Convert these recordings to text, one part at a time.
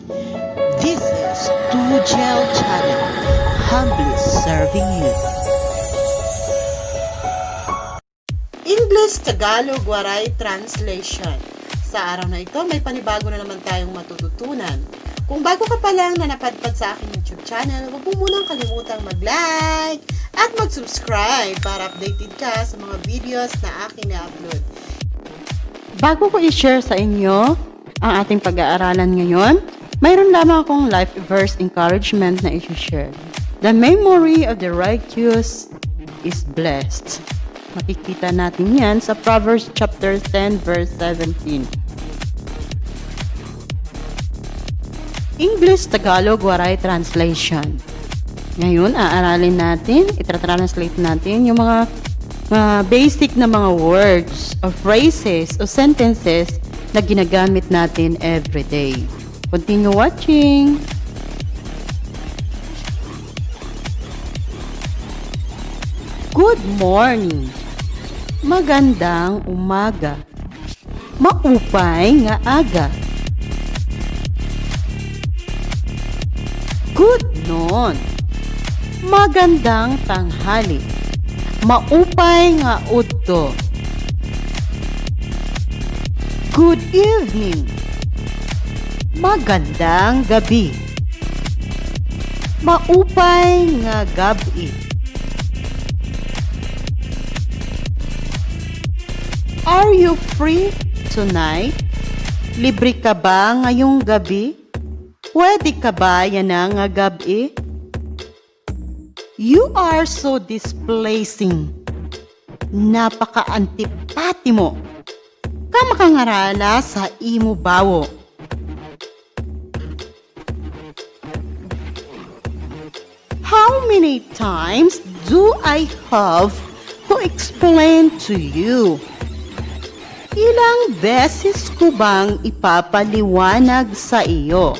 This is Tujel Channel, humbly serving you. English-Tagalog Waray Translation. Sa araw na ito, may panibago na naman tayong matututunan. Kung bago ka pa lang na napadpad sa aking YouTube channel, huwag mo munang kalimutang mag-like at mag-subscribe para updated ka sa mga videos na aking na-upload. Bago ko i-share sa inyo ang ating pag-aaralan ngayon, mayroon lamang akong life verse encouragement na i-share. The memory of the righteous is blessed. Makikita natin yan sa Proverbs chapter 10 verse 17. English-Tagalog Waray Translation. Ngayon, aaralin natin, itra-translate natin yung mga basic na mga words or phrases o sentences na ginagamit natin every day. Continue watching! Good morning! Magandang umaga. Maupay nga aga. Good noon. Magandang tanghali. Maupay nga udto. Good evening. Magandang gabi. Maupay nga gabi. Are you free tonight? Libre ka ba ngayong gabi? Pwede ka ba yan nga gabi? You are so displeasing. Napaka-antipati mo. Kamakangarala sa imo bawo. How many times do I have to explain to you? Ilang beses ko bang ipapaliwanag sa iyo?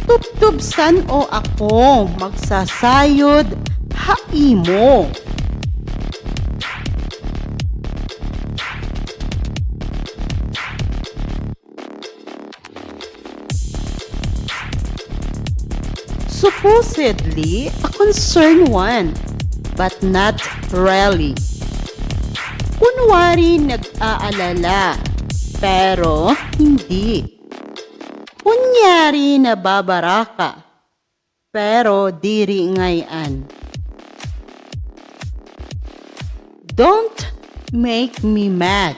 Tubtubsan o ako magsasayod haimo. Supposedly a concerned one, but not really. Kunwari nag-aalala, pero hindi. Kunyari nababara ka, pero diri ngayon. Don't make me mad.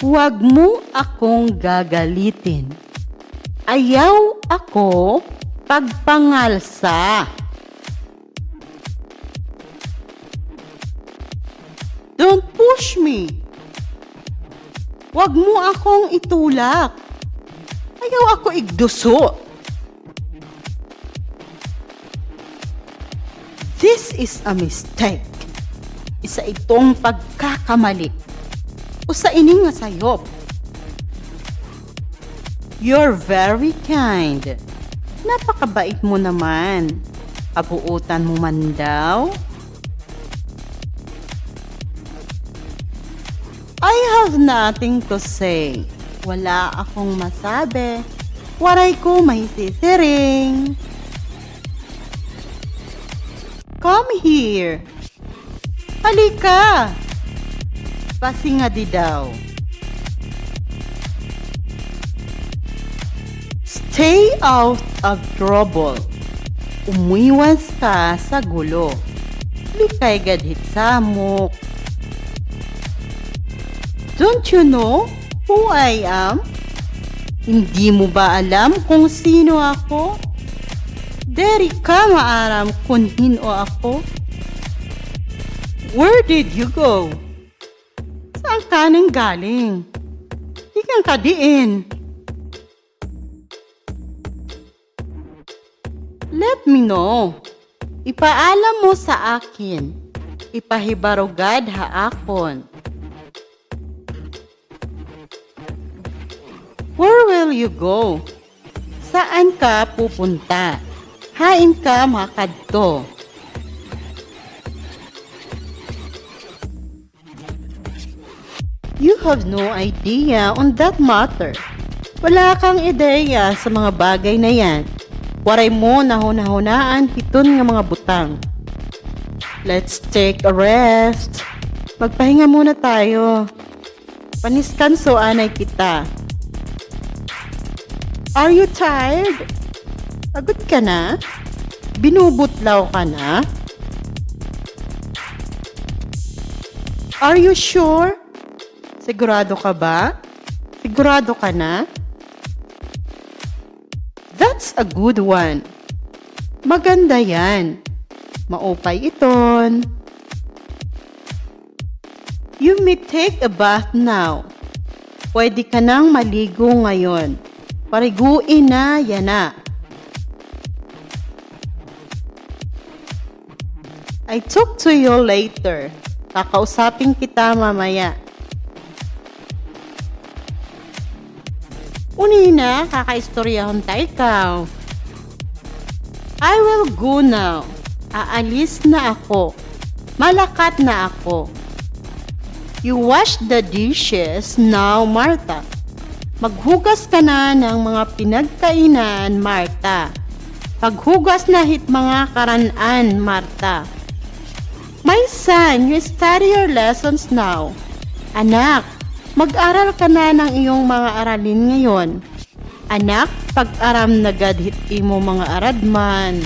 Huwag mo akong gagalitin. Ayaw ako pagpangalsa. Don't push me. Huwag mo akong itulak. Ayaw ako igduso. This is a mistake. Isa itong pagkakamali. O sa ining nga sayop. You're very kind. Napakabait mo naman. Abuutan mo man daw. I have nothing to say. Wala akong masabi. Waray ko may sisiring. Come here. Halika. Pasinga di daw. Stay out of trouble. Umiwas ka sa gulo. Likay gadhit samok. Don't you know who I am? Hindi mo ba alam kung sino ako? Deri ka maaram kung hino ako? Where did you go? Saan ka nang galing? Di kang kadiin. Let me know. Ipaalam mo sa akin. Ipahibarugad haakon. Where will you go? Saan ka pupunta? Hain ka makadto. You have no idea on that matter. Wala kang ideya sa mga bagay na yan. Waray mo nahuna-hunaan hiton nga mga butang. Let's take a rest. Magpahinga muna tayo. Paniskanso anay kita. Are you tired? Pagod ka na? Binubutlaw ka na? Are you sure? Sigurado ka ba? Sigurado ka na? That's a good one. Maganda yan. Maupay iton. You may take a bath now. Pwede ka nang maligo ngayon. Pariguin na yan na. I talk to you later. Kakausapin kita mamaya. Unina, kakaistoryahan tayo ikaw. I will go now. Aalis na ako. Malakat na ako. You wash the dishes now, Martha. Maghugas ka na ng mga pinagkainan, Martha. Paghugas na hit mga karan-an, Martha. My son, you study your lessons now. Anak, mag-aral ka na ng iyong mga aralin ngayon. Anak, pag-aram na gadhit imo mga aradman.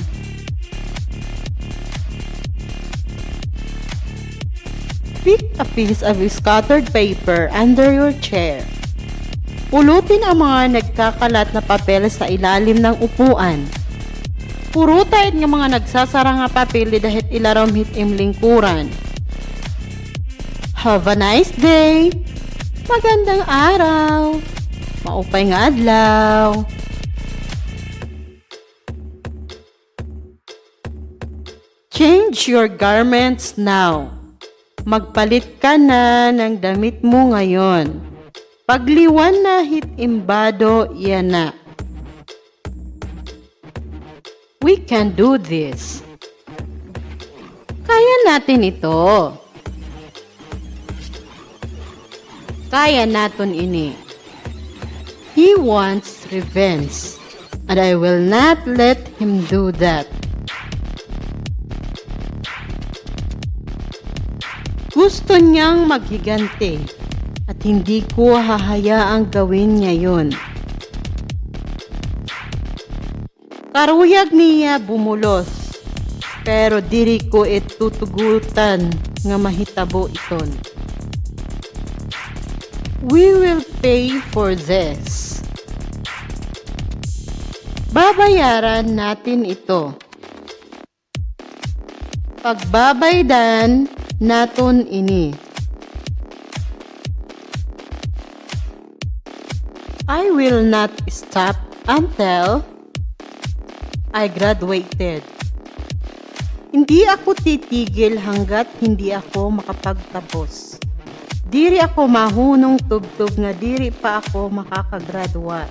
Pick a piece of scattered paper under your chair. Pulutin ang mga nagkakalat na papel sa ilalim ng upuan. Purutay nga mga nagsasara nga papel dahil ilaram hit imlingkuran. Have a nice day! Magandang araw! Maupay nga adlaw! Change your garments now. Magpalit ka na ng damit mo ngayon. Pagliwan na hit imbado yan na. We can do this. Kaya natin ito. Kaya natin ini. He wants revenge, and I will not let him do that. Gusto niyang maghiganti, at hindi ko hahayaang gawin niya yun. Karuyag niya bumulos, pero diri ko itutugutan nga mahitabo iton. We will pay for this. Babayaran natin ito. Pagbabaydan naton ini. I will not stop until I graduated. Hindi ako titigil hanggat hindi ako makapagtapos. Diri ako mahunong tubtub nga diri pa ako makakagradua.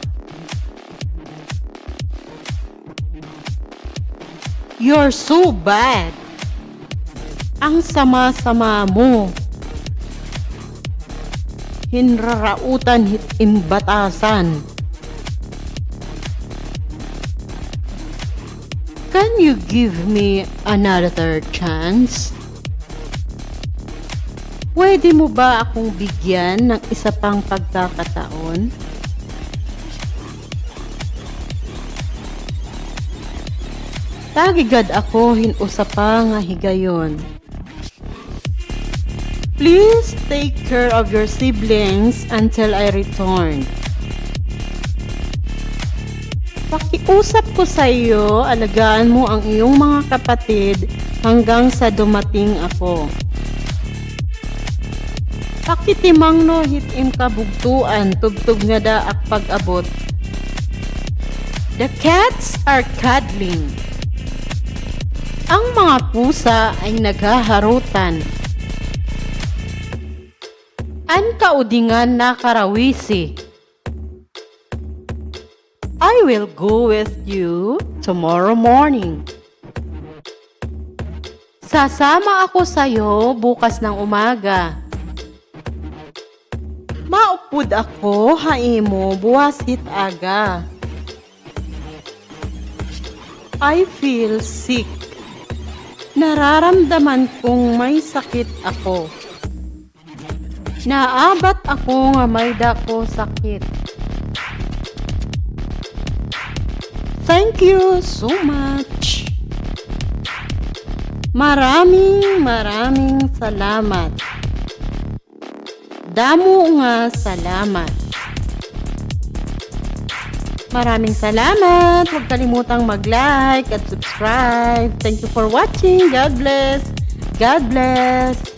You're so bad. Ang sama-sama mo. Hinrarautan hit imbatasan. Can you give me another chance? Pwede mo ba akong bigyan ng isa pang pagkakataon? Tagigad ako hinusapa nga higayon. Please take care of your siblings until I return. Pakiusap ko sa iyo, alagaan mo ang iyong mga kapatid hanggang sa dumating ako. Pakitimang no hitim kabugtuan, tubtog nga daak pag-abot. The cats are cuddling. Ang mga pusa ay naghaharutan. An kaudingan na karawisi. I will go with you tomorrow morning. Sasama ako sa'yo bukas ng umaga. Maupo Pud ako, haimo, buwasit aga. I feel sick. Nararamdaman kong may sakit ako. Naabat ako nga may dako sakit. Thank you so much. Maraming salamat. Damo nga salamat. Maraming salamat. Huwag kalimutang mag-like at subscribe. Thank you for watching. God bless. God bless.